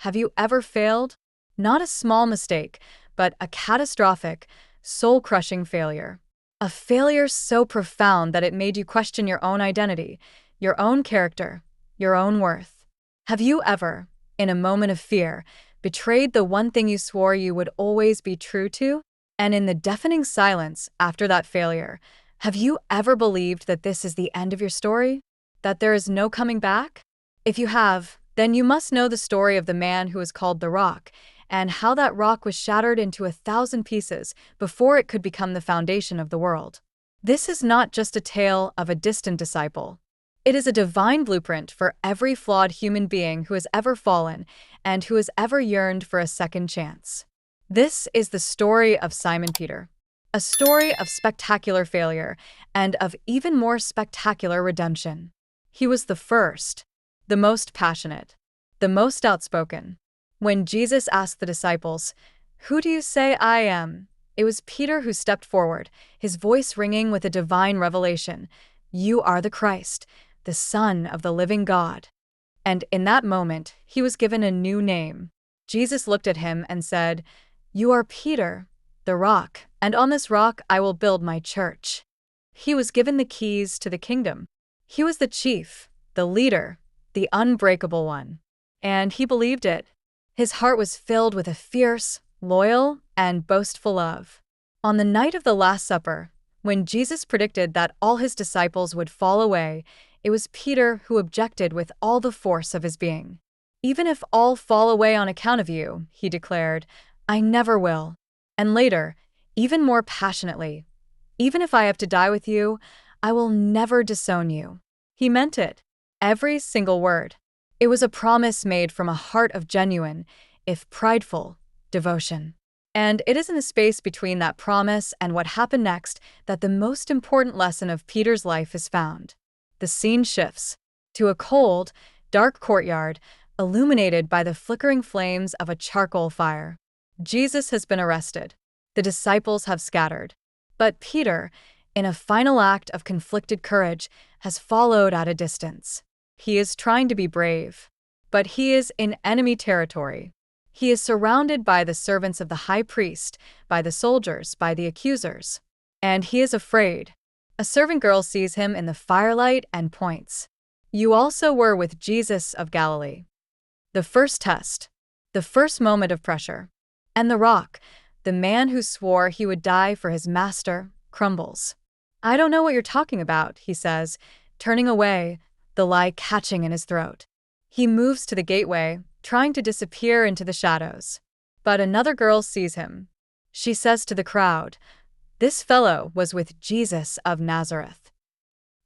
Have you ever failed? Not a small mistake, but a catastrophic, soul-crushing failure. A failure so profound that it made you question your own identity, your own character, your own worth. Have you ever, in a moment of fear, betrayed the one thing you swore you would always be true to? And in the deafening silence after that failure, have you ever believed that this is the end of your story? That there is no coming back? If you have, then you must know the story of the man who is called the Rock, and how that rock was shattered into 1,000 pieces before it could become the foundation of the world. This is not just a tale of a distant disciple. It is a divine blueprint for every flawed human being who has ever fallen and who has ever yearned for a second chance. This is the story of Simon Peter, a story of spectacular failure and of even more spectacular redemption. He was the first, the most passionate, the most outspoken. When Jesus asked the disciples, "Who do you say I am?" it was Peter who stepped forward, his voice ringing with a divine revelation. "You are the Christ, the Son of the living God." And in that moment, he was given a new name. Jesus looked at him and said, "You are Peter, the rock, and on this rock I will build my church." He was given the keys to the kingdom. He was the chief, the leader, the unbreakable one. And he believed it. His heart was filled with a fierce, loyal, and boastful love. On the night of the Last Supper, when Jesus predicted that all his disciples would fall away, it was Peter who objected with all the force of his being. "Even if all fall away on account of you," he declared, "I never will." And later, even more passionately, "Even if I have to die with you, I will never disown you." He meant it. Every single word. It was a promise made from a heart of genuine, if prideful, devotion. And it is in the space between that promise and what happened next that the most important lesson of Peter's life is found. The scene shifts to a cold, dark courtyard illuminated by the flickering flames of a charcoal fire. Jesus has been arrested. The disciples have scattered. But Peter, in a final act of conflicted courage, has followed at a distance. He is trying to be brave, but he is in enemy territory. He is surrounded by the servants of the high priest, by the soldiers, by the accusers. And he is afraid. A servant girl sees him in the firelight and points. "You also were with Jesus of Galilee." The first test, the first moment of pressure. And the rock, the man who swore he would die for his master, crumbles. "I don't know what you're talking about," he says, turning away, the lie catching in his throat. He moves to the gateway, trying to disappear into the shadows. But another girl sees him. She says to the crowd, "This fellow was with Jesus of Nazareth."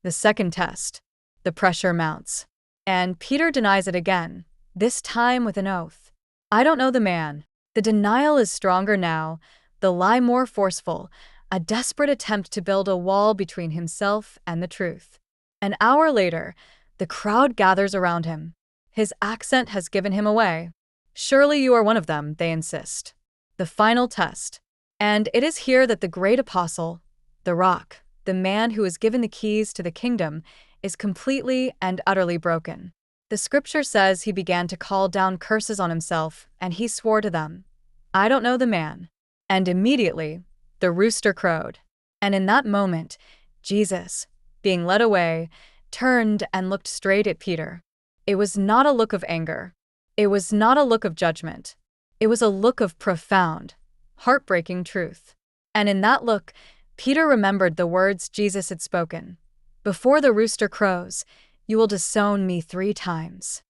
The second test. The pressure mounts. And Peter denies it again, this time with an oath. "I don't know the man." The denial is stronger now, the lie more forceful, a desperate attempt to build a wall between himself and the truth. An hour later, the crowd gathers around him. His accent has given him away. "Surely you are one of them," they insist. The final test. And it is here that the great apostle, the rock, the man who is given the keys to the kingdom, is completely and utterly broken. The scripture says he began to call down curses on himself, and he swore to them, "I don't know the man." And immediately, the rooster crowed. And in that moment, Jesus, being led away, turned and looked straight at Peter. It was not a look of anger. It was not a look of judgment. It was a look of profound, heartbreaking truth. And in that look, Peter remembered the words Jesus had spoken. "Before the rooster crows, you will disown me 3 times."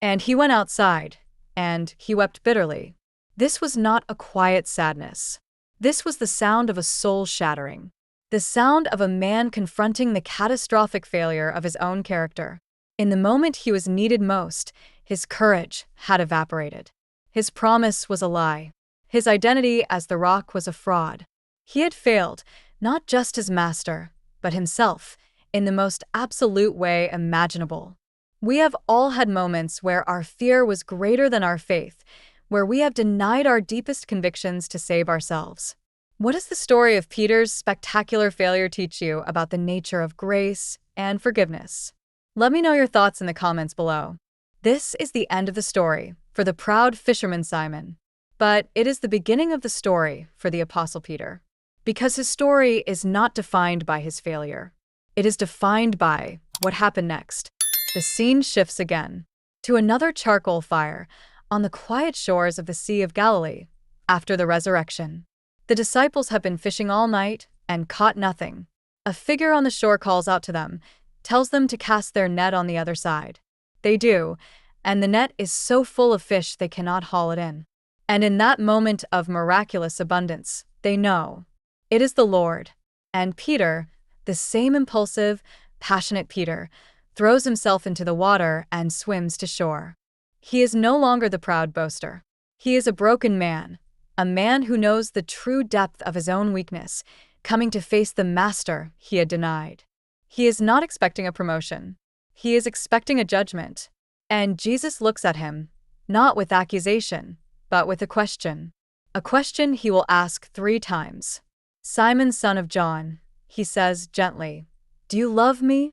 And he went outside, and he wept bitterly. This was not a quiet sadness. This was the sound of a soul shattering. The sound of a man confronting the catastrophic failure of his own character. In the moment he was needed most, his courage had evaporated. His promise was a lie. His identity as the rock was a fraud. He had failed, not just his master, but himself, in the most absolute way imaginable. We have all had moments where our fear was greater than our faith, where we have denied our deepest convictions to save ourselves. What does the story of Peter's spectacular failure teach you about the nature of grace and forgiveness? Let me know your thoughts in the comments below. This is the end of the story, for the proud fisherman Simon. But it is the beginning of the story for the Apostle Peter. Because his story is not defined by his failure. It is defined by what happened next. The scene shifts again to another charcoal fire on the quiet shores of the Sea of Galilee after the resurrection. The disciples have been fishing all night and caught nothing. A figure on the shore calls out to them, tells them to cast their net on the other side. They do, and the net is so full of fish they cannot haul it in. And in that moment of miraculous abundance, they know it is the Lord. And Peter, the same impulsive, passionate Peter, throws himself into the water and swims to shore. He is no longer the proud boaster. He is a broken man, a man who knows the true depth of his own weakness, coming to face the master he had denied. He is not expecting a promotion. He is expecting a judgment. And Jesus looks at him, not with accusation, but with a question. A question he will ask 3 times. "Simon, son of John," he says gently, "do you love me?"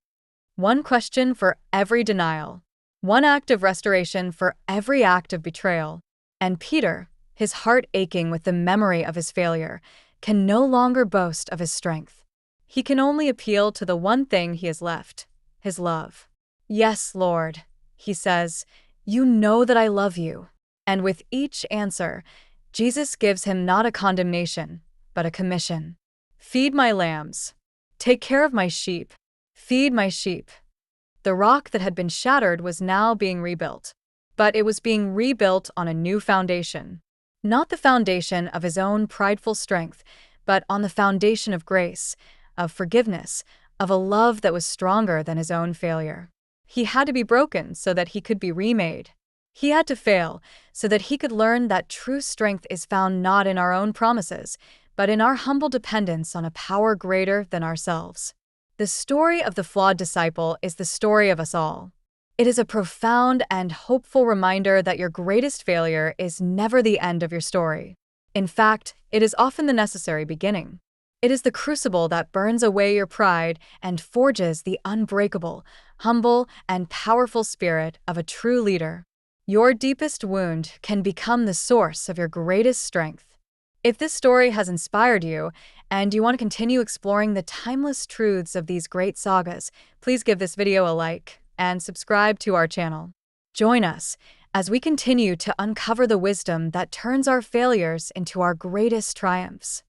One question for every denial. One act of restoration for every act of betrayal. And Peter, his heart aching with the memory of his failure, can no longer boast of his strength. He can only appeal to the one thing he has left, his love. "Yes, Lord," he says, "you know that I love you." And with each answer, Jesus gives him not a condemnation, but a commission. "Feed my lambs. Take care of my sheep. Feed my sheep." The rock that had been shattered was now being rebuilt. But it was being rebuilt on a new foundation. Not the foundation of his own prideful strength, but on the foundation of grace, of forgiveness, of a love that was stronger than his own failure. He had to be broken so that he could be remade. He had to fail so that he could learn that true strength is found not in our own promises, but in our humble dependence on a power greater than ourselves. The story of the flawed disciple is the story of us all. It is a profound and hopeful reminder that your greatest failure is never the end of your story. In fact, it is often the necessary beginning. It is the crucible that burns away your pride and forges the unbreakable, humble, and powerful spirit of a true leader. Your deepest wound can become the source of your greatest strength. If this story has inspired you, and you want to continue exploring the timeless truths of these great sagas, please give this video a like and subscribe to our channel. Join us as we continue to uncover the wisdom that turns our failures into our greatest triumphs.